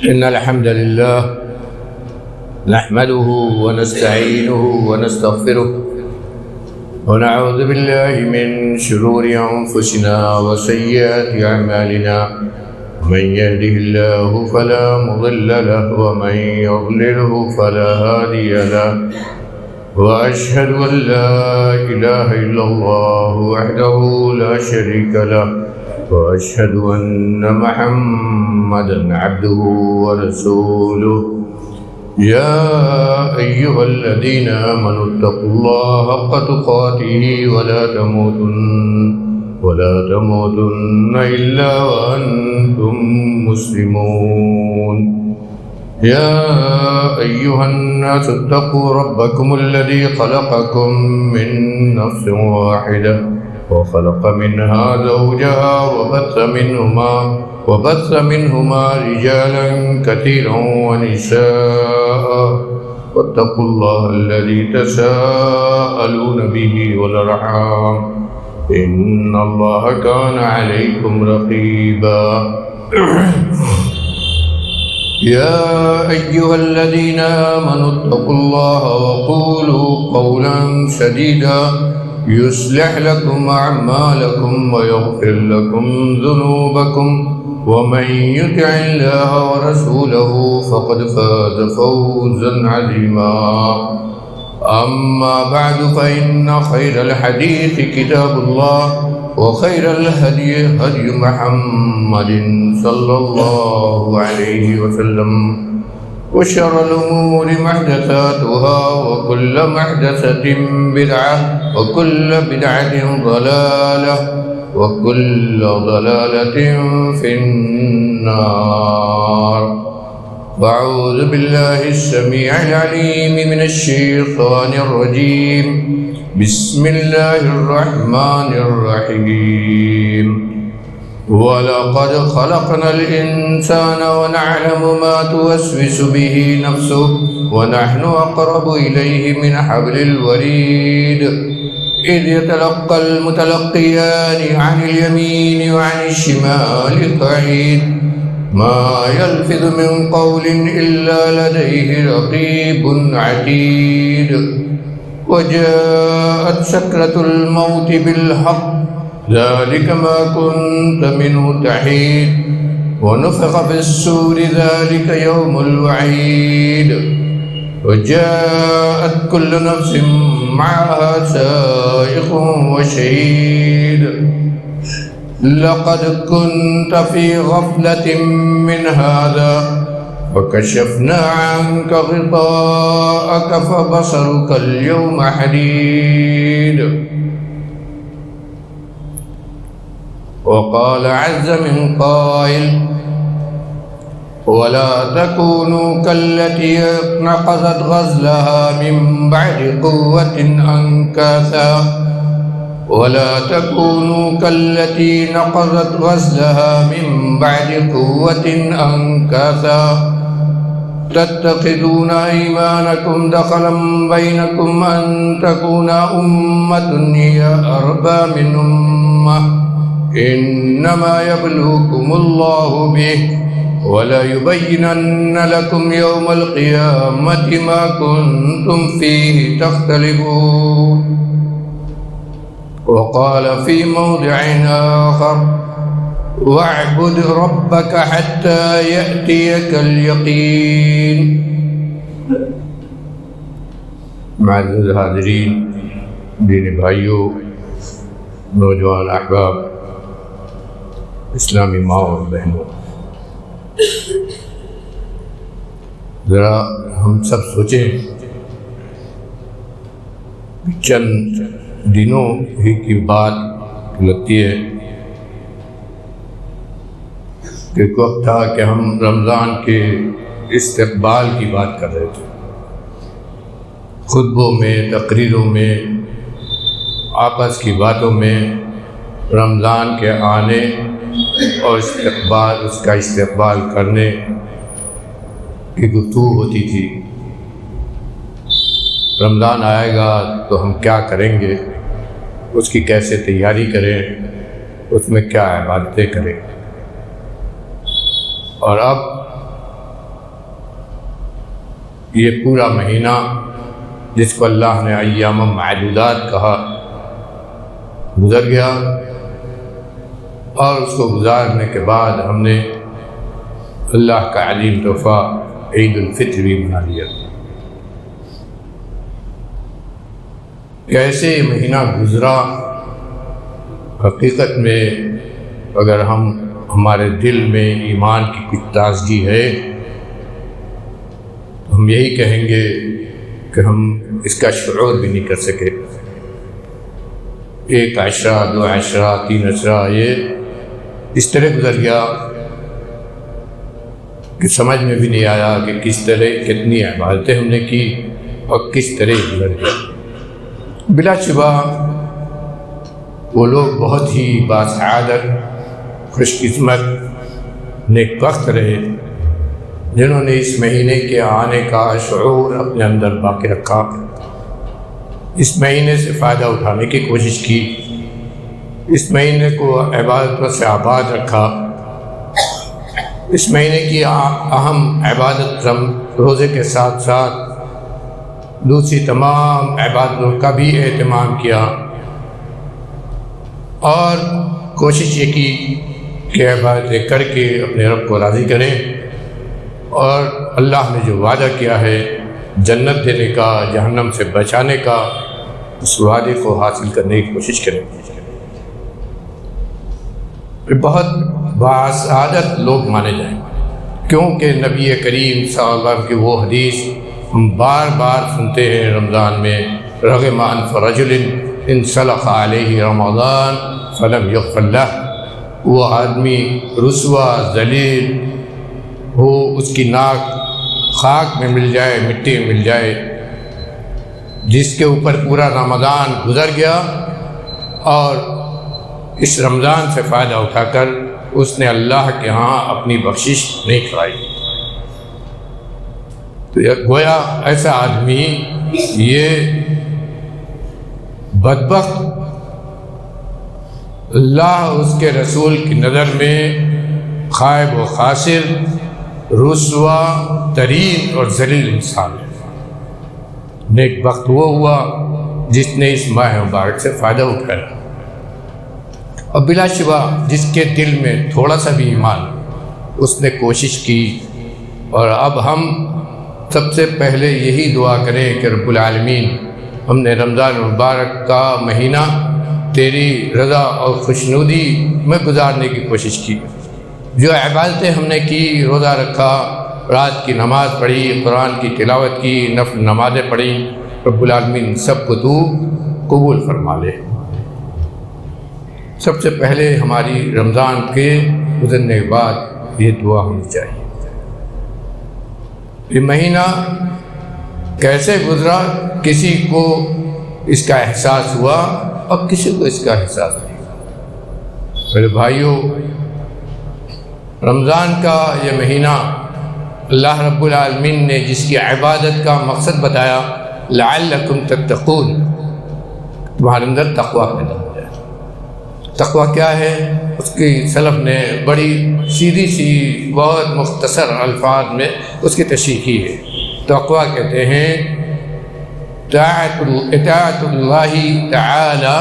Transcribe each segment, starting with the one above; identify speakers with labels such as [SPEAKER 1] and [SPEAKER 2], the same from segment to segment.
[SPEAKER 1] إن الحمد لله نحمده ونستعينه ونستغفره ونعوذ بالله من شرور أنفسنا وسيئات أعمالنا من يهده الله فلا مضل له ومن يضلله فلا هادي له وأشهد أن لا إله إلا الله وحده لا شريك له وأشهد أن محمدا عبده ورسوله يا أيها الذين آمنوا اتقوا الله حق تقاته ولا تموتن إلا وأنتم مسلمون يا أيها الناس اتقوا ربكم الذي خلقكم من نفس واحدة وخلق منها زوجها وبث منهما رجالا كثيرا ونساء واتقوا الله الذي تساءلون به والأرحام إن الله كان عليكم رقيبا يا أيها الذين آمنوا اتقوا الله وقولوا قولا سديدا يصلح لكم أعمالكم ويغفر لكم ذنوبكم ومن يطع الله ورسوله فقد فاز فوزا عظيما أما بعد فإن خير الحديث كتاب الله وخير الهدي هدي محمد صلى الله عليه وسلم وشر الأمور محدثاتها وكل محدثة بدعة وكل بدعة ضلالة وكل ضلالة في النار. أعوذ بالله السميع العليم من الشيطان الرجيم. بسم الله الرحمن الرحيم. ولقد خلقنا الإنسان ونعلم ما توسوس به نفسه ونحن أقرب إليه من حبل الوريد إذ يتلقى المتلقيان عن اليمين وعن الشمال قعيد ما يلفظ من قول إلا لديه رقيب عتيد وجاءت سكرة الموت بالحق ذلك ما كنت منه تحيد ونفخ في السور ذلك يوم الوعيد وجاءت كل نفس معها سائق وشهيد لقد كنت في غفلة من هذا فكشفنا عنك غطاءك فبصرك اليوم حديد. وقال عز من قائل ولا تكونوا كالتي نقضت غزلها من بعد قوة أنكاثا ولا تكونوا كالتي نقضت غزلها من بعد قوة أنكاثا تتخذون أيمانكم دخلا بينكم أن تكون أمة هي أربى من أمة إنما يبلوكم الله به وليبينن لكم يوم القيامة ما كنتم فيه تختلفون. وقال في موضع آخر واعبد ربك حتى يأتيك اليقين. معزز حاضرین، دینی بھائیوں، نوجوان احباب، اسلامی ماں اور بہنوں، ذرا ہم سب سوچیں چند دنوں ہی کی بات لگتی ہے کہ ایک وقت تھا کہ ہم رمضان کے استقبال کی بات کر رہے تھے، خطبوں میں، تقریروں میں، آپس کی باتوں میں رمضان کے آنے اور اس کا استقبال کرنے کی گفتگو ہوتی تھی. رمضان آئے گا تو ہم کیا کریں گے، اس کی کیسے تیاری کریں، اس میں کیا عبادتیں کریں. اور اب یہ پورا مہینہ جس کو اللہ نے ایام معدودات کہا گزر گیا، اور اس کو گزارنے کے بعد ہم نے اللہ کا عظیم تحفہ عید الفطر بھی منا لیا۔ کیسے یہ مہینہ گزرا، حقیقت میں اگر ہمارے دل میں ایمان کی کچھ تازگی ہے تو ہم یہی کہیں گے کہ ہم اس کا شعور بھی نہیں کر سکے۔ ایک عشرہ، دو عشرہ، تین عشرہ یہ اس طرح گزر گیا کہ سمجھ میں بھی نہیں آیا کہ کس طرح کتنی عبادتیں ہم نے کی اور کس طرح گزر گیا۔ بلا شبہ وہ لوگ بہت ہی باسعادت، خوش قسمت، نیک بخت رہے جنہوں نے اس مہینے کے آنے کا شعور اپنے اندر باقی رکھا، اس مہینے سے فائدہ اٹھانے کی کوشش کی، اس مہینے کو عبادت سے آباد رکھا، اس مہینے کی اہم عبادت روزے کے ساتھ ساتھ دوسری تمام عبادتوں کا بھی اہتمام کیا، اور کوشش یہ کی کہ عبادتیں کر کے اپنے رب کو راضی کریں، اور اللہ نے جو وعدہ کیا ہے جنت دینے کا، جہنم سے بچانے کا، اس وعدے کو حاصل کرنے کی کوشش کریں۔ بہت باسعادت لوگ مانے جائیں، کیونکہ نبی کریم صلی اللہ علیہ وسلم کی وہ حدیث ہم بار بار سنتے ہیں رمضان میں، رغم انف رجل انسلخ علیہ رمضان فلم یغفر لہ، وہ آدمی رسوا ذلیل ہو، اس کی ناک خاک میں مل جائے، مٹی میں مل جائے، جس کے اوپر پورا رمضان گزر گیا اور اس رمضان سے فائدہ اٹھا کر اس نے اللہ کے ہاں اپنی بخشش نہیں کرائی۔ تو گویا ایسا آدمی یہ بدبخت اللہ اس کے رسول کی نظر میں خائب و خاسر، رسوا ترین اور ذلیل انسان ہے۔ نیک بخت وہ ہوا جس نے اس ماہ مبارک سے فائدہ اٹھایا، اور بلا شبہ جس کے دل میں تھوڑا سا بھی ایمان، اس نے کوشش کی۔ اور اب ہم سب سے پہلے یہی دعا کریں کہ رب العالمین ہم نے رمضان مبارک کا مہینہ تیری رضا اور خوشنودی میں گزارنے کی کوشش کی، جو عبادتیں ہم نے کی، روزہ رکھا، رات کی نماز پڑھی، قرآن کی تلاوت کی، نفل نمازیں پڑھی، رب العالمین سب کو تو قبول فرما لے۔ سب سے پہلے ہماری رمضان کے گزرنے کے بعد یہ دعا ہونی چاہیے۔ یہ مہینہ کیسے گزرا کسی کو اس کا احساس ہوا اور کسی کو اس کا احساس نہیں ہوا۔ میرے بھائیوں، رمضان کا یہ مہینہ اللہ رب العالمین نے جس کی عبادت کا مقصد بتایا، لعلکم تتقون، تمہارے اندر تقویٰ پیدا ہو جائے۔ تقویٰ کیا ہے؟ اس کی سلف نے بڑی سیدھی سی بہت مختصر الفاظ میں اس کی تشریح کی ہے۔ تقویٰ کہتے ہیں اطاعت اللہ تعالی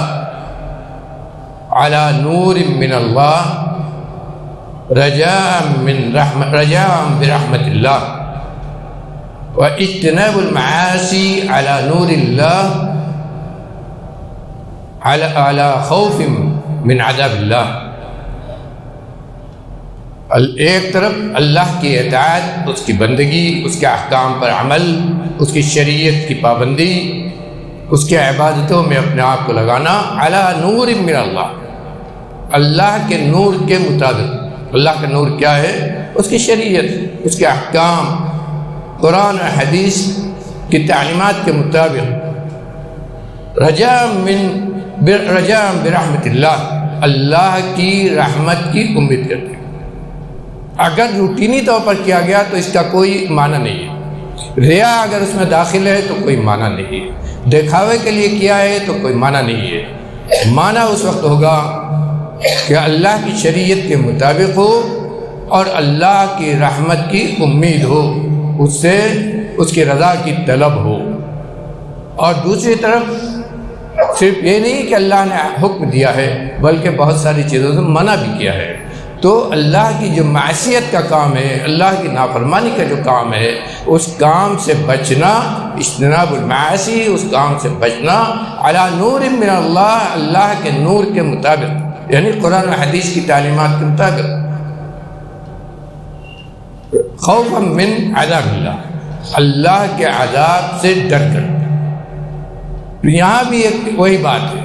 [SPEAKER 1] علی نور من اللہ رجاء برحمت اللہ واجتناب المعاصی علی نور اللہ علی خوف من عذاب اللہ۔ ایک طرف اللہ کی اطاعت، اس کی بندگی، اس کے احکام پر عمل، اس کی شریعت کی پابندی، اس کے عبادتوں میں اپنے آپ کو لگانا، علی نور من اللہ، اللہ کے نور کے مطابق۔ اللہ کا نور کیا ہے؟ اس کی شریعت، اس کے احکام، قرآن و حدیث کی تعلیمات کے مطابق۔ رجاء برحمت اللہ، اللہ کی رحمت کی امید کرتے ہیں۔ اگر روٹینی طور پر کیا گیا تو اس کا کوئی معنی نہیں ہے، ریا اگر اس میں داخل ہے تو کوئی معنی نہیں ہے، دکھاوے کے لیے کیا ہے تو کوئی معنی نہیں ہے۔ معنی اس وقت ہوگا کہ اللہ کی شریعت کے مطابق ہو اور اللہ کی رحمت کی امید ہو، اس سے اس کی رضا کی طلب ہو، اور دوسری طرف صرف یہ نہیں کہ اللہ نے حکم دیا ہے بلکہ بہت ساری چیزوں سے منع بھی کیا ہے۔ تو اللہ کی جو معصیت کا کام ہے، اللہ کی نافرمانی کا جو کام ہے، اس کام سے بچنا، اجتناب المعاصی، اس کام سے بچنا علی نور من اللہ، اللہ کے نور کے مطابق، یعنی قرآن و حدیث کی تعلیمات کے مطابق، خوفا من عذاب اللہ، اللہ کے عذاب سے ڈر کر۔ یہاں بھی ایک وہی بات ہے،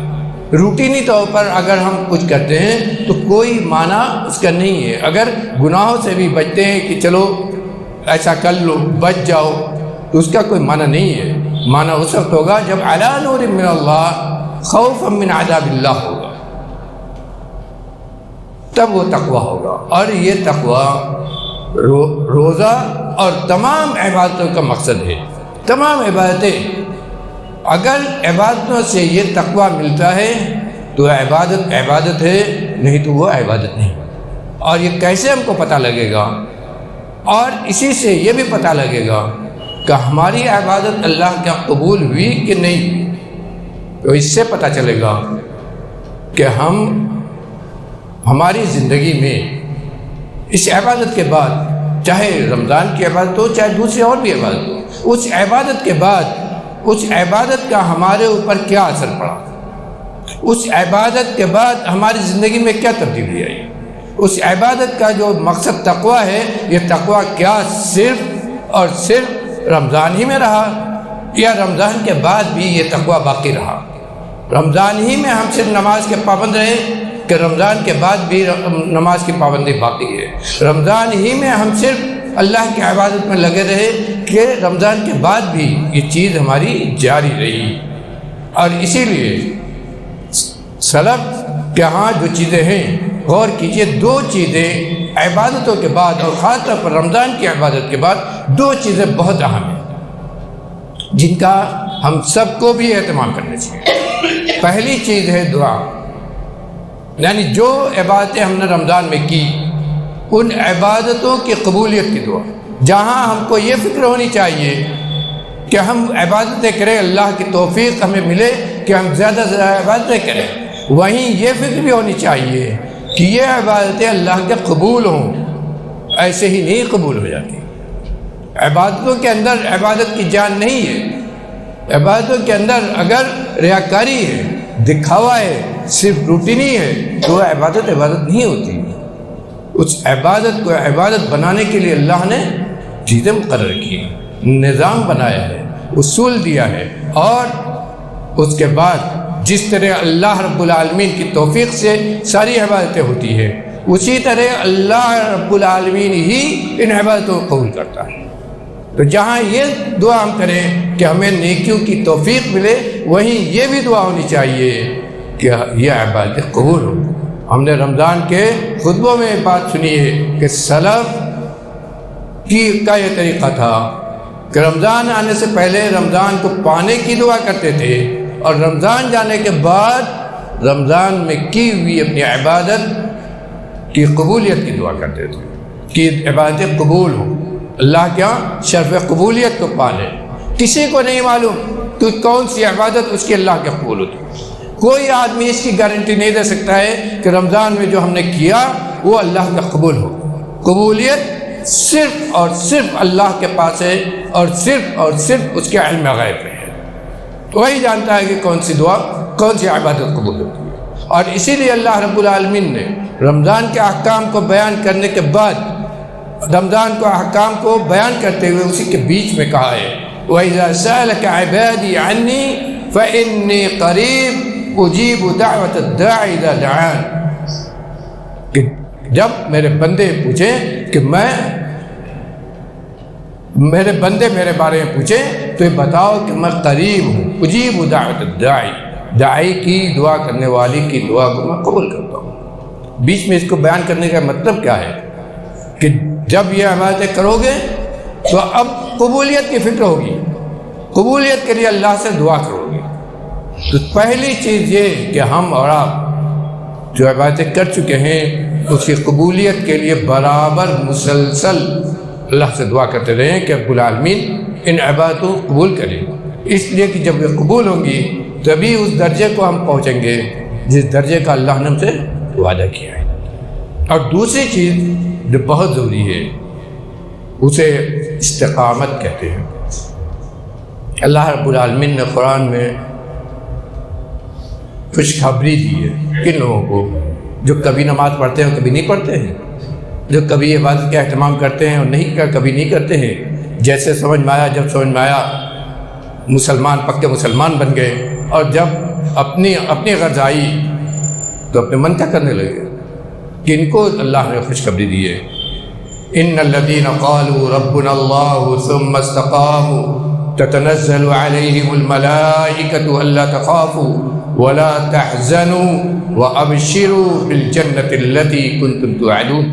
[SPEAKER 1] روٹینی طور پر اگر ہم کچھ کرتے ہیں تو کوئی معنی اس کا نہیں ہے۔ اگر گناہوں سے بھی بچتے ہیں کہ چلو ایسا کر لو، بچ جاؤ، تو اس کا کوئی معنی نہیں ہے۔ معنی اس وقت ہوگا جب علی نور من اللہ خوفا من عذاب اللہ ہوگا، تب وہ تقویٰ ہوگا۔ اور یہ تقویٰ روزہ اور تمام عبادتوں کا مقصد ہے۔ تمام عبادتیں، اگر عبادتوں سے یہ تقویٰ ملتا ہے تو عبادت عبادت ہے، نہیں تو وہ عبادت نہیں۔ اور یہ کیسے ہم کو پتہ لگے گا؟ اور اسی سے یہ بھی پتہ لگے گا کہ ہماری عبادت اللہ کا قبول ہوئی کہ نہیں ہوئی۔ تو اس سے پتہ چلے گا کہ ہماری زندگی میں اس عبادت کے بعد، چاہے رمضان کی عبادت ہو چاہے دوسری اور بھی عبادت ہو، اس عبادت کے بعد اس عبادت کا ہمارے اوپر کیا اثر پڑا، اس عبادت کے بعد ہماری زندگی میں کیا تبدیلی آئی، اس عبادت کا جو مقصد تقویٰ ہے، یہ تقویٰ کیا صرف اور صرف رمضان ہی میں رہا، یا رمضان کے بعد بھی یہ تقویٰ باقی رہا؟ رمضان ہی میں ہم صرف نماز کے پابند رہے کہ رمضان کے بعد بھی نماز کی پابندی باقی ہے؟ رمضان ہی میں ہم صرف اللہ کی عبادت میں لگے رہے کہ رمضان کے بعد بھی یہ چیز ہماری جاری رہی؟ اور اسی لیے سلف کے ہاں جو چیزیں ہیں، غور کیجئے، دو چیزیں عبادتوں کے بعد اور خاص طور پر رمضان کی عبادت کے بعد دو چیزیں بہت اہم ہیں جن کا ہم سب کو بھی اہتمام کرنا چاہیے۔ پہلی چیز ہے دعا، یعنی جو عبادتیں ہم نے رمضان میں کی ان عبادتوں کی قبولیت کی دعا۔ جہاں ہم کو یہ فکر ہونی چاہیے کہ ہم عبادتیں کریں، اللہ کی توفیق ہمیں ملے کہ ہم زیادہ سے زیادہ عبادتیں کریں، وہیں یہ فکر بھی ہونی چاہیے کہ یہ عبادتیں اللہ کے قبول ہوں، ایسے ہی نہیں قبول ہو جاتی۔ عبادتوں کے اندر عبادت کی جان نہیں ہے، عبادتوں کے اندر اگر ریاکاری ہے، دکھاوا ہے، صرف روٹینی ہے، تو وہ عبادت نہیں ہوتی۔ اس عبادت کو عبادت بنانے کے لیے اللہ نے چیزیں مقرر کی، نظام بنایا ہے، اصول دیا ہے، اور اس کے بعد جس طرح اللہ رب العالمین کی توفیق سے ساری عبادتیں ہوتی ہیں، اسی طرح اللہ رب العالمین ہی ان عبادتوں کو قبول کرتا ہے۔ تو جہاں یہ دعا ہم کریں کہ ہمیں نیکیوں کی توفیق ملے، وہیں یہ بھی دعا ہونی چاہیے کہ یہ عبادت قبول ہو۔ ہم نے رمضان کے خطبوں میں بات سنی ہے کہ سلف کا یہ طریقہ تھا کہ رمضان آنے سے پہلے رمضان کو پانے کی دعا کرتے تھے، اور رمضان جانے کے بعد رمضان میں کی ہوئی اپنی عبادت کی قبولیت کی دعا کرتے تھے کہ عبادتیں قبول ہوں، اللہ کیا شرف قبولیت کو پالے۔ کسی کو نہیں معلوم کہ کون سی عبادت اس کی اللہ کے قبول ہوتی ہے۔ کوئی آدمی اس کی گارنٹی نہیں دے سکتا ہے کہ رمضان میں جو ہم نے کیا وہ اللہ کا قبول ہو۔ قبولیت صرف اور صرف اللہ کے پاس ہے، اور صرف اس کے علم غیب میں ہے، وہی جانتا ہے کہ کون سی دعا، کون سی عبادت قبول ہوتی ہے۔ اور اسی لیے اللہ رب العالمین نے رمضان کے احکام کو بیان کرنے کے بعد، رمضان کو احکام کو بیان کرتے ہوئے اسی کے بیچ میں کہا ہے وَإِذَا سَأَلَكَ عِبَادِي عَنِّي فَإِنِّي قَرِيبٌ اجیب دعوت الداعی اذا دعان، کہ جب میرے بندے پوچھیں کہ میرے بندے میرے بارے میں پوچھیں تو یہ بتاؤ کہ میں قریب ہوں، اجیب دعوت الداعی، داعی کی دعا کرنے والی کی دعا کو میں قبول کرتا ہوں۔ بیچ میں اس کو بیان کرنے کا مطلب کیا ہے کہ جب یہ عبادتیں کرو گے تو اب قبولیت کی فکر ہوگی، قبولیت کے لیے اللہ سے دعا کرو گے۔ تو پہلی چیز یہ کہ ہم اور آپ جو عبادتیں کر چکے ہیں اس کی قبولیت کے لیے برابر مسلسل اللہ سے دعا کرتے رہیں کہ رب العالمین ان عبادتوں کو قبول کرے، اس لیے کہ جب یہ قبول ہوں گی تبھی اس درجے کو ہم پہنچیں گے جس درجے کا اللہ نے ہم سے وعدہ کیا ہے۔ اور دوسری چیز جو بہت ضروری ہے اسے استقامت کہتے ہیں۔ اللہ رب العالمین نے قرآن میں خوشخبری دی ہے کن لوگوں کو؟ جو کبھی نماز پڑھتے ہیں اور کبھی نہیں پڑھتے ہیں، جو کبھی عبادت کا اہتمام کرتے ہیں اور کبھی نہیں کرتے ہیں، جیسے سمجھ میں آیا جب سمجھ میں آیا مسلمان پکے مسلمان بن گئے، اور جب اپنی غرض آئی تو اپنے من کا کرنے لگے، کہ ان کو اللہ نے خوشخبری دی ہے۔ ان الذين قالوا ربنا الله ثم استقاموا تتنزل عليهم الملائكة الا تخافوا ولا تحزنوا وابشروا بالجنة التي كنتم توعدون۔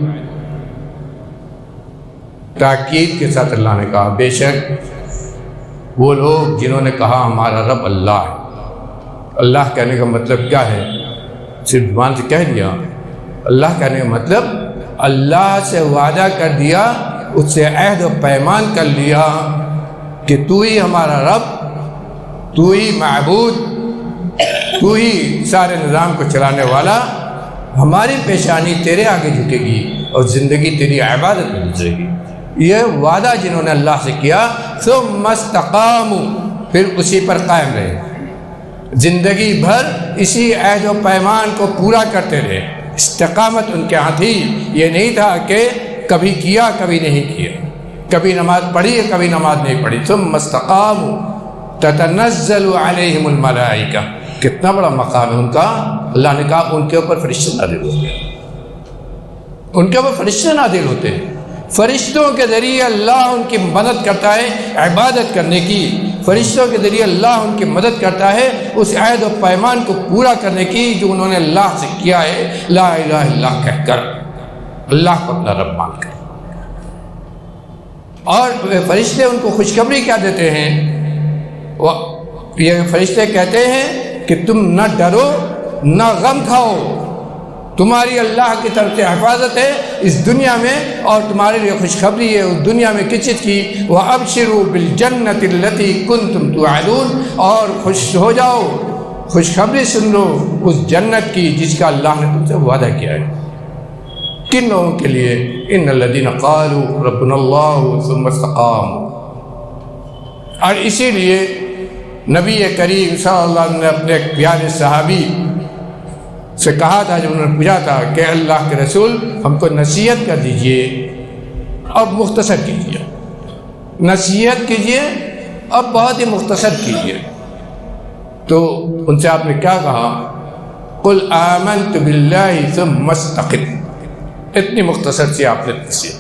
[SPEAKER 1] تاکید کے ساتھ اللہ نے کہا بے شک وہ لوگ جنہوں نے کہا ہمارا رب اللہ ہے۔ اللہ کہنے کا مطلب کیا ہے؟ صرف زبان سے کہہ دیا؟ اللہ کہنے کا مطلب اللہ سے وعدہ کر دیا، اس سے عہد و پیمان کر لیا کہ تو ہی ہمارا رب، تو ہی معبود، تو ہی سارے نظام کو چلانے والا، ہماری پیشانی تیرے آگے جھکے گی اور زندگی تیری عبادت میں گزرے گی۔ یہ وعدہ جنہوں نے اللہ سے کیا، ثم استقاموا، پھر اسی پر قائم رہے، زندگی بھر اسی عہد و پیمان کو پورا کرتے رہے۔ استقامت ان کے ہاں تھی، یہ نہیں تھا کہ کبھی کیا کبھی نہیں کیا، کبھی نماز پڑھی ہے کبھی نماز نہیں پڑھی۔ ثم استقاموا تتنزل علیہم الملائکہ، کتنا بڑا مقام ہے ان کا۔ اللہ نے کہا ان کے اوپر فرشتے نازل ہوتے ہیں، ان کے اوپر فرشتے نازل ہوتے ہیں، فرشتوں کے ذریعے اللہ ان کی مدد کرتا ہے عبادت کرنے کی، فرشتوں کے ذریعے اللہ ان کی مدد کرتا ہے اس عہد و پیمان کو پورا کرنے کی جو انہوں نے اللہ سے کیا ہے، لا الہ الا اللہ کہہ کر، اللہ کو اپنا رب مان کر۔ اور فرشتے ان کو خوشخبری کیا دیتے ہیں؟ یہ فرشتے کہتے ہیں کہ تم نہ ڈرو نہ غم کھاؤ، تمہاری اللہ کی طرف سے حفاظت ہے اس دنیا میں، اور تمہارے لیے خوشخبری ہے اس دنیا میں کس چیز کی؟ وَأَبْشِرُوا بِالْجَنَّةِ الَّتِي كُنْتُمْ تُوعَدُونَ، اور خوش ہو جاؤ، خوشخبری سن لو اس جنت کی جس کا اللہ نے تم سے وعدہ کیا ہے۔ کن لوگوں کے لیے؟ ان الذين قالوا ربنا الله ثم استقاموا۔ اور اسی لیے نبی کریم صلی اللہ علیہ وسلم نے اپنے ایک پیارے صحابی سے کہا تھا جب انہوں نے پوچھا تھا کہ اللہ کے رسول ہم کو نصیحت کر دیجئے، اب مختصر کیجئے، نصیحت کیجئے اب بہت ہی مختصر کیجئے۔ تو ان سے آپ نے کیا کہا؟ قل آمنت باللہ ثم استقم، اتنی مختصر سی آپ نے نصیحت۔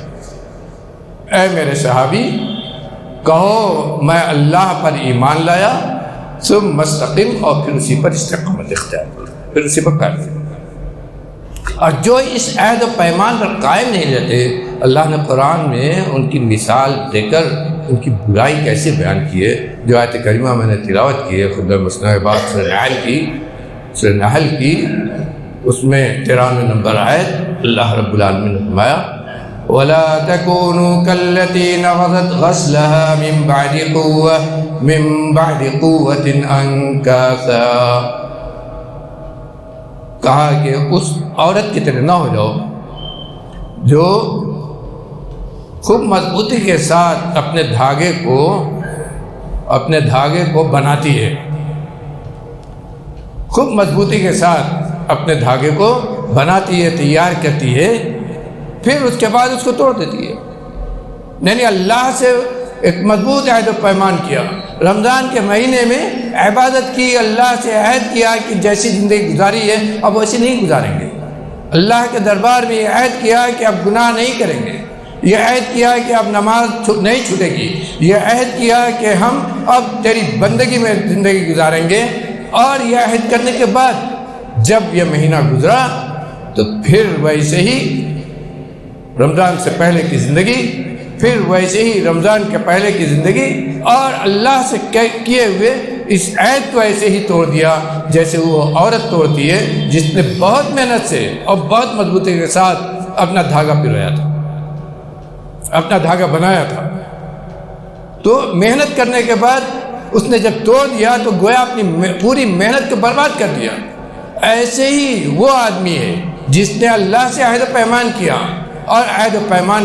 [SPEAKER 1] اے میرے صحابی کہو میں اللہ پر ایمان لایا، ثم استقم، اور پھر اسی پر استقامت اختیار کرو، پھر اسی پر قائم رہے۔ اور جو اس عہد و پیمان پر قائم نہیں رہتے، اللہ نے قرآن میں ان کی مثال دے کر ان کی برائی کیسے بیان کی ہے، جو آیت کریمہ میں نے تلاوت کی ہے خود مسنہ بات سورہ نحل کی، اس میں 93 نمبر آیت اللہ رب العالمین نے فرمایا وَلَا تَكُونُوا كَالَّتِي نَقَضَتْ غَزْلَهَا مِن بَعْدِ قُوَّةٍ أَنْكَاثًا، کہا کہ اس عورت کی طرح نہ ہو جاؤ جو خوب مضبوطی کے ساتھ اپنے دھاگے کو بناتی ہے، خوب مضبوطی کے ساتھ اپنے دھاگے کو بناتی ہے، تیار کرتی ہے، پھر اس کے بعد اس کو توڑ دیتی ہے۔ یعنی اللہ سے ایک مضبوط عہد و پیمان کیا، رمضان کے مہینے میں عبادت کی، اللہ سے عہد کیا کہ جیسی زندگی گزاری ہے اب ویسی نہیں گزاریں گے، اللہ کے دربار میں یہ عہد کیا کہ اب گناہ نہیں کریں گے، یہ عہد کیا کہ اب نماز نہیں چھوٹے گی، یہ عہد کیا کہ ہم اب تیری بندگی میں زندگی گزاریں گے۔ اور یہ عہد کرنے کے بعد جب یہ مہینہ گزرا تو پھر ویسے ہی رمضان سے پہلے کی زندگی، پھر ویسے ہی رمضان کے پہلے کی زندگی، اور اللہ سے کیے ہوئے اس عہد کو ایسے ہی توڑ دیا جیسے وہ عورت توڑتی ہے جس نے بہت محنت سے اور بہت مضبوطی کے ساتھ اپنا دھاگا پرویا تھا، اپنا دھاگا بنایا تھا، تو محنت کرنے کے بعد اس نے جب توڑ دیا تو گویا اپنی پوری محنت کو برباد کر دیا۔ ایسے ہی وہ آدمی ہے جس نے اللہ سے عہد و پیمان کیا اور عہد و پیمان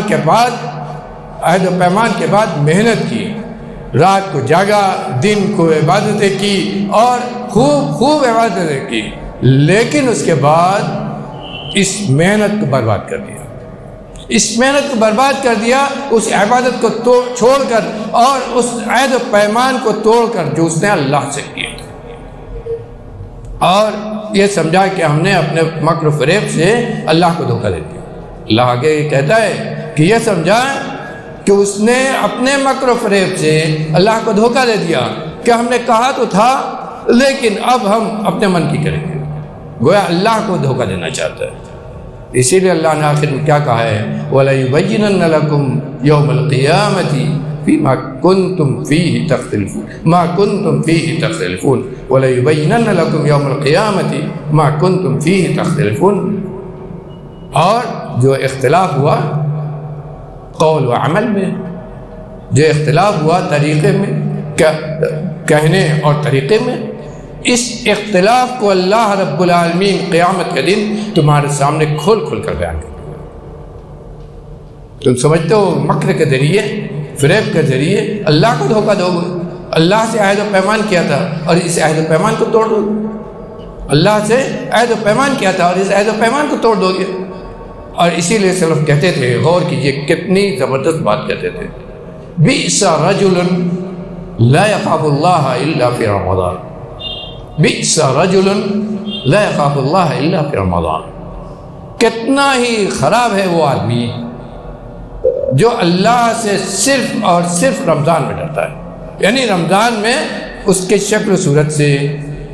[SPEAKER 1] کے بعد محنت کی، رات کو جاگا، دن کو عبادتیں کی اور خوب عبادتیں کی، لیکن اس کے بعد اس محنت کو برباد کر دیا، اس عبادت کو چھوڑ کر اور اس عہد و پیمان کو توڑ کر جو اس نے اللہ سے کیا، اور یہ سمجھا کہ ہم نے اپنے مکر و فریب سے اللہ کو دھوکہ دے دیا۔ اللہ آگے یہ کہتا ہے کہ یہ سمجھا کہ اس نے اپنے مکر و فریب سے اللہ کو دھوکہ دے دیا کہ ہم نے کہا تو تھا لیکن اب ہم اپنے من کی کریں گے، گویا اللہ کو دھوکہ دینا چاہتا ہے۔ اسی لیے اللہ نے آخر میں کیا کہا ہے، وَلَيُبَيِّنَنَّ لَكُمْ يَوْمَ الْقِيَامَةِ فِيمَا كُنْتُمْ فِيهِ تَخْتَلِفُونَ وَلَيُبَيِّنَنَّ لَكُمْ يَوْمَ الْقِيَامَةِ مَا كُنْتُمْ فِيهِ تَخْتَلِفُونَ، اور جو اختلاف ہوا قول و عمل میں، جو اختلاف ہوا طریقے میں، کہنے اور طریقے میں، اس اختلاف کو اللہ رب العالمین قیامت کے دن تمہارے سامنے کھول کر بیان کرے گا۔ تم سمجھتے ہو مکر کے ذریعے، فریب کے ذریعے اللہ کو دھوکہ دو گے، اللہ سے عہد و پیمان کیا تھا اور اس عہد و پیمان کو توڑ دو گے، اللہ سے عہد و پیمان کیا تھا اور اس عہد و پیمان کو توڑ دو گے۔ اور اسی لیے سلف کہتے تھے، غور کیجئے کتنی زبردست بات کہتے تھے، بئس رجل لا يخاف اللہ الا فی رمضان، بئس رجل لا يخاف اللہ الا فی رمضان، کتنا ہی خراب ہے وہ آدمی جو اللہ سے صرف اور صرف رمضان میں ڈرتا ہے، یعنی رمضان میں اس کے شکل و صورت سے،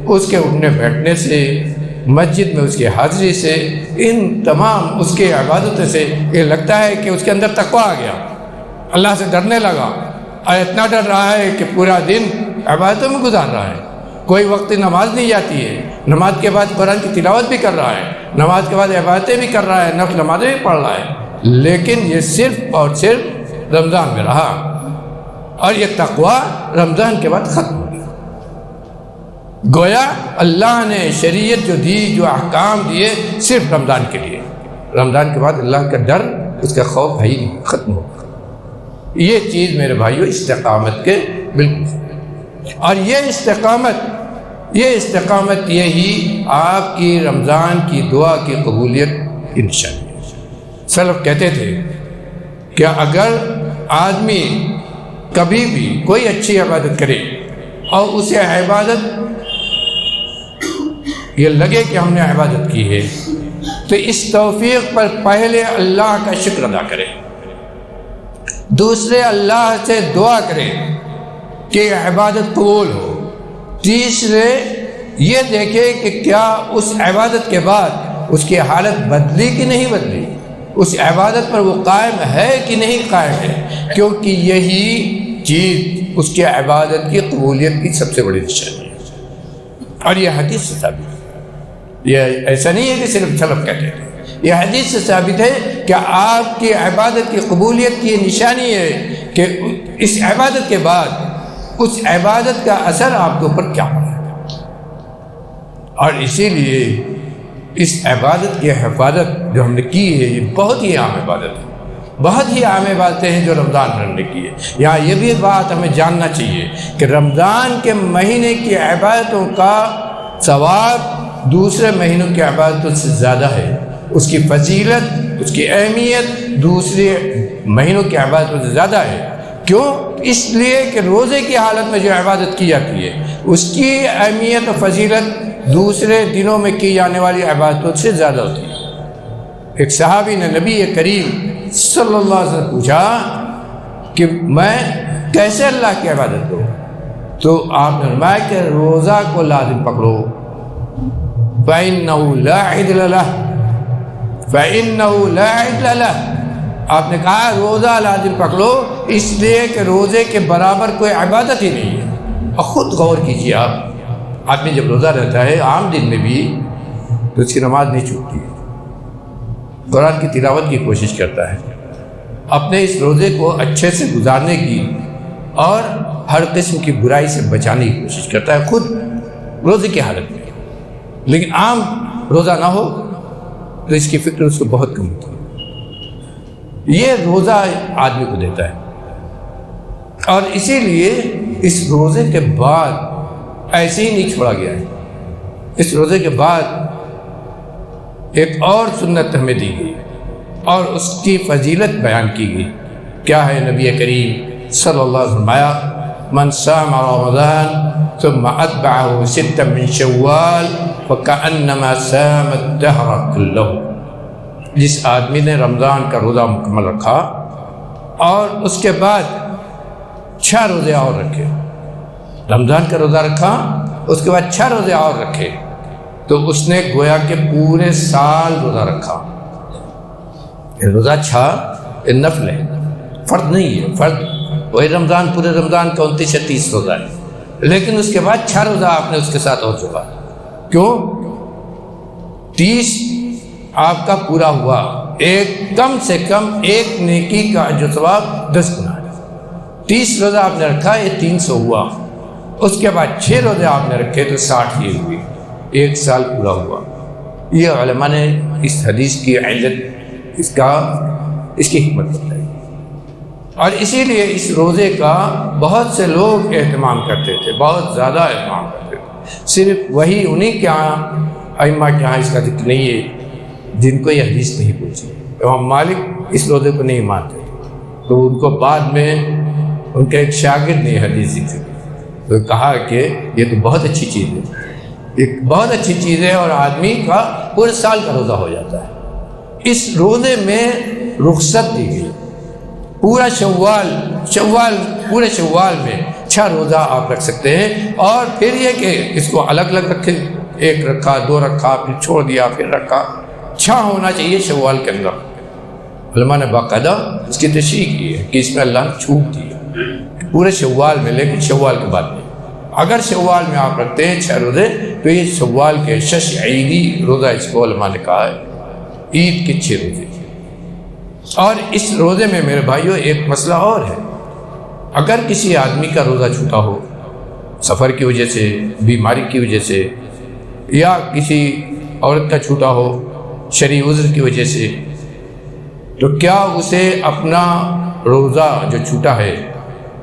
[SPEAKER 1] اس کے اٹھنے بیٹھنے سے، مسجد میں اس کی حاضری سے، ان تمام اس کے عبادتوں سے یہ لگتا ہے کہ اس کے اندر تقویٰ آ گیا، اللہ سے ڈرنے لگا، اور اتنا ڈر رہا ہے کہ پورا دن عبادتوں میں گزار رہا ہے، کوئی وقت نماز نہیں جاتی ہے، نماز کے بعد قرآن کی تلاوت بھی کر رہا ہے، نماز کے بعد عبادتیں بھی کر رہا ہے، نفل نمازیں بھی پڑھ رہا ہے، لیکن یہ صرف اور صرف رمضان میں رہا، اور یہ تقویٰ رمضان کے بعد ختم ہو گیا۔ گویا اللہ نے شریعت جو دی، جو احکام دیے، صرف رمضان کے لیے، رمضان کے بعد اللہ کا ڈر، اس کا خوف ہے ہی نہیں، ختم ہو گیا۔ یہ چیز میرے بھائیوں استقامت کے بالکل، اور یہ استقامت یہی آپ کی رمضان کی دعا کی قبولیت کی نشانی ہے۔ سلف کہتے تھے کہ اگر آدمی کبھی بھی کوئی اچھی عبادت کرے اور اسے عبادت یہ لگے کہ ہم نے عبادت کی ہے، تو اس توفیق پر پہلے اللہ کا شکر ادا کرے، دوسرے اللہ سے دعا کرے کہ عبادت قبول ہو، تیسرے یہ دیکھے کہ کیا اس عبادت کے بعد اس کی حالت بدلی کہ نہیں بدلی، اس عبادت پر وہ قائم ہے کہ نہیں قائم ہے، کیونکہ یہی چیز اس کی عبادت کی قبولیت کی سب سے بڑی نشانی ہے۔ اور یہ حدیث سے ثابت ہے، یہ ایسا نہیں ہے کہ صرف سلف کہتے ہیں، یہ حدیث سے ثابت ہے کہ آپ کی عبادت کی قبولیت کی یہ نشانی ہے کہ اس عبادت کے بعد اس عبادت کا اثر آپ کے اوپر کیا پڑا ہے۔ اور اسی لیے اس عبادت کی حفاظت جو ہم نے کی ہے، یہ بہت ہی عام عبادت ہے، بہت ہی عام عبادتیں ہیں جو رمضان میں ہم نے کی ہے۔ یہاں یہ بھی بات ہمیں جاننا چاہیے کہ رمضان کے مہینے کی عبادتوں کا ثواب دوسرے مہینوں کی عبادتوں سے زیادہ ہے، اس کی فضیلت، اس کی اہمیت دوسرے مہینوں کی عبادتوں سے زیادہ ہے۔ کیوں؟ اس لیے کہ روزے کی حالت میں جو عبادت کی جاتی ہے اس کی اہمیت و فضیلت دوسرے دنوں میں کی جانے والی عبادتوں سے زیادہ ہوتی ہے۔ ایک صحابی نے نبی کریم صلی اللہ علیہ وسلم پوچھا کہ میں کیسے اللہ کی عبادت کروں، تو آپ نے فرمایا کہ روزہ کو لازم پکڑو، فَإِنَّهُ لَا عِدْلَ لَهُ فَإِنَّهُ لَا عِدْلَ لَهُ، آپ نے کہا روزہ لازم پکڑو اس لیے کہ روزے کے برابر کوئی عبادت ہی نہیں ہے۔ اور خود غور کیجیے، آپ آدمی جب روزہ رہتا ہے عام دن میں بھی تو اس کی نماز نہیں چھوٹتی ہے، قرآن کی تلاوت کی کوشش کرتا ہے، اپنے اس روزے کو اچھے سے گزارنے کی اور ہر قسم کی برائی سے بچانے کی کوشش کرتا ہے خود روزے کی حالت میں، لیکن عام روزہ نہ ہو تو اس کی فکر اس کو بہت کم ہوتی ہے۔ یہ روزہ آدمی کو دیتا ہے، اور اسی لیے اس روزے کے بعد ایسے ہی نہیں چھوڑا گیا ہے۔ اس روزے کے بعد ایک اور سنت ہمیں دی گئی اور اس کی فضیلت بیان کی گئی۔ کیا ہے؟ نبی کریم صلی اللہ علیہ وسلم فرمایا من صام رمضان ثم اتبعه ستا من شوال فكأنما صام الدهر كله، جس آدمی نے رمضان کا روزہ مکمل رکھا اور اس کے بعد 6 روزے اور رکھے، رمضان کا روزہ رکھا اس کے بعد 6 روزے اور رکھے، تو اس نے گویا کہ پورے سال روزہ رکھا۔ روزہ 6 نفل ہے، فرض نہیں ہے، فرض وہی رمضان، پورے رمضان کا 29 یا 30 روزہ ہے، لیکن اس کے بعد 6 روزہ آپ نے اس کے ساتھ اور چکا۔ کیوں؟ 30 آپ کا پورا ہوا، ایک کم سے کم ایک نیکی کا جو ثواب 10 گنا ہے۔ 30 روزہ آپ نے رکھا، یہ 300 ہوا، اس کے بعد 6 روزے آپ نے رکھے تو 60 یہ ہوئی، 1 سال پورا ہوا۔ یہ علماء نے اس حدیث کی علت، اس کی حکمت بتائی، اور اسی لیے اس روزے کا بہت سے لوگ اہتمام کرتے تھے، بہت زیادہ اہتمام کرتے تھے۔ صرف وہی انہی کے ہاں، ائمہ کے ہاں اس کا ذکر نہیں ہے جن کو یہ حدیث نہیں پوچھی۔ امام مالک اس روزے کو نہیں مانتے تھے، تو ان کو بعد میں ان کے ایک شاگرد نے حدیث ذکر کی تو کہا کہ یہ تو بہت اچھی چیز ہے، ایک بہت اچھی چیز ہے، اور آدمی کا پورے سال کا روزہ ہو جاتا ہے۔ اس روزے میں رخصت دی گئی، پورا پورے شوال میں 6 روزہ آپ رکھ سکتے ہیں، اور پھر یہ کہ اس کو الگ الگ رکھے، 1 رکھا، 2 رکھا، پھر چھوڑ دیا، پھر رکھا، 6 ہونا چاہیے شوال کے اندر۔ علماء نے باقاعدہ اس کی تشریح کی ہے کہ اس میں اللہ نے چھوٹ دی ہے پورے شوال میں، لیکن شوال کے بعد نہیں۔ اگر شوال میں آپ رکھتے ہیں 6 روزے تو یہ شوال کے شش عیدی روزہ اس کو علماء نے کہا ہے، عید کے 6 روزے۔ اور اس روزے میں میرے بھائیوں ایک مسئلہ اور ہے، اگر کسی آدمی کا روزہ چھوٹا ہو سفر کی وجہ سے، بیماری کی وجہ سے، یا کسی عورت کا چھوٹا ہو شرعی عذر کی وجہ سے، تو کیا اسے اپنا روزہ جو چھوٹا ہے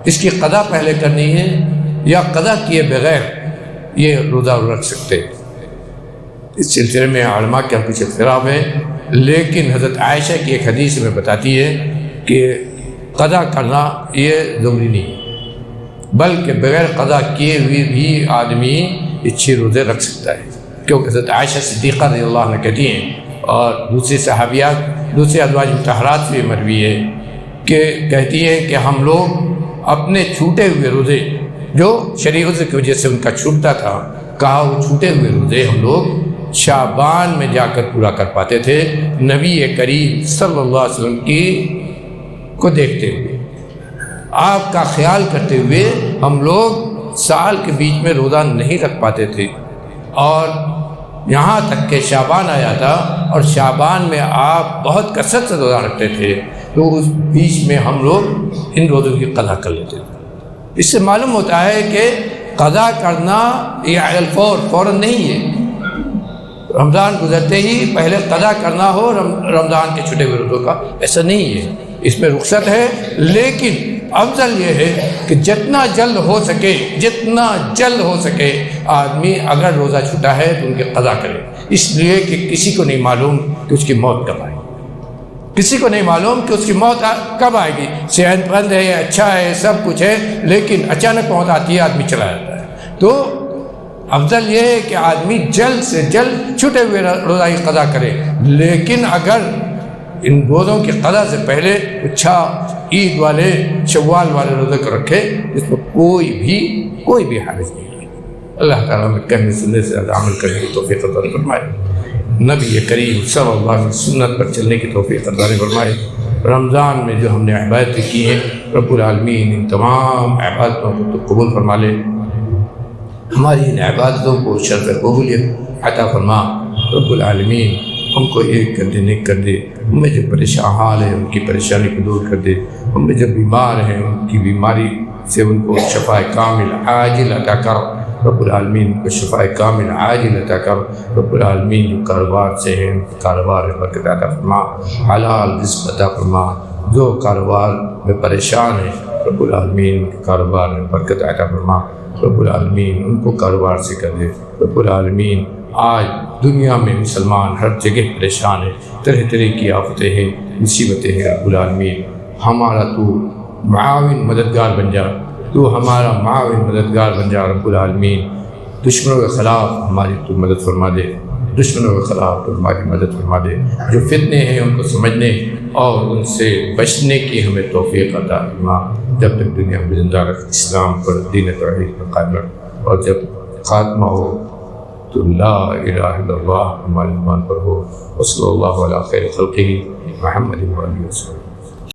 [SPEAKER 1] اس کی قضا پہلے کرنی ہے یا قضا کیے بغیر یہ روزہ رکھ سکتے؟ اس سلسلے میں علماء کے کچھ اختلاف ہے، لیکن حضرت عائشہ کی ایک حدیث میں بتاتی ہے کہ قضا کرنا یہ ضروری نہیں ہے، بلکہ بغیر قضا کیے ہوئے بھی آدمی یہ 6 روزے رکھ سکتا ہے، کیونکہ حضرت عائشہ صدیقہ رضی اللہ عنہ کہتی ہیں، اور دوسری صحابیات، دوسرے ازواج مطہرات سے مروی ہے کہ کہتی ہیں کہ ہم لوگ اپنے چھوٹے ہوئے روزے جو شرعی عذر کی وجہ سے ان کا چھوٹتا تھا، کہا وہ چھوٹے ہوئے روزے ہم لوگ شعبان میں جا کر پورا کر پاتے تھے، نبی کریم صلی اللہ علیہ وسلم کو دیکھتے ہوئے، آپ کا خیال کرتے ہوئے ہم لوگ سال کے بیچ میں روزہ نہیں رکھ پاتے تھے، اور یہاں تک کہ شعبان آیا تھا اور شعبان میں آپ بہت کثرت سے روزہ رکھتے تھے، تو اس بیچ میں ہم لوگ ان روزوں کی قضا کر لیتے تھے۔ اس سے معلوم ہوتا ہے کہ قضا کرنا یہ علی الفور، فوراً نہیں ہے، رمضان گزرتے ہی پہلے قضا کرنا ہو رمضان کے چھوٹے ہوئے روزوں کا، ایسا نہیں ہے، اس میں رخصت ہے، لیکن افضل یہ ہے کہ جتنا جلد ہو سکے آدمی اگر روزہ چھوٹا ہے تو ان کی قضا کرے، اس لیے کہ کسی کو نہیں معلوم کہ اس کی موت کب آئے گی، کسی کو نہیں معلوم کہ اس کی موت کب آئے گی، صحت مند ہے، اچھا ہے، سب کچھ ہے، لیکن اچانک موت آتی ہے، آدمی چلا جاتا ہے۔ تو افضل یہ ہے کہ آدمی جلد سے جلد چھوٹے ہوئے روزہ کی قضا کرے، لیکن اگر ان روزوں کی قضا سے پہلے اچھا عید والے شوال والے روزے کو رکھے، اس میں کوئی بھی حرج نہیں ہے۔ اللہ تعالیٰ میں کہنے سننے سے عمل کرنے کی توفیق عطا فرمائے، نبی کریم صلی اللہ علیہ وسلم سنت پر چلنے کی توفیق عطا فرمائے۔ رمضان میں جو ہم نے عبادتیں کی ہیں، رب العالمین ان تمام عبادتوں کو تو قبول فرما لے، ہماری ان عبادتوں کو شرف قبولیت عطا فرما۔ رب العالمین ہم کو ایک کر دے، نیک کر دے، ہمیں جو پریشان حال ہے ان کی پریشانی کو دور کر دے، ہمیں جو بیمار ہیں ان کی بیماری سے ان کو شفاء کامل عاجل عطا کر رب العالمین کو شفاء کامل عاجل عطا کر رب العالمین جو کاروبار سے ہیں کاروبار میں برکت عطا فرما، حلال رزق عطا فرما، جو کاروبار میں پریشان ہیں رب العالمین کے کاروبار میں برکت عطا فرما، رب العالمین ان کو کاروبار سے کر دے، رب العالمین آج دنیا میں مسلمان ہر جگہ پریشان ہیں، طرح طرح کی آفتیں ہیں، مصیبتیں ہیں، رب العالمین ہمارا تو معاون مددگار بن جا، تو ہمارا معاون مددگار بن جا رب العالمین، دشمنوں کے خلاف ہماری تو مدد فرما دے، دشمنوں کے خلاف تو ہماری مدد فرما دے، جو فتنے ہیں ان کو سمجھنے اور ان سے بچنے کی ہمیں توفیق عطا فرما، جب تک دنیا میں زندہ رکھ، اسلام پر دین توحید پر قائم رکھ، اور جب خاتمہ ہو تو لا الہ الا اللہ ہمارے ایمان پر ہو، وصلی اللہ علی خیر خلقہ محمد و آلہ وسلم۔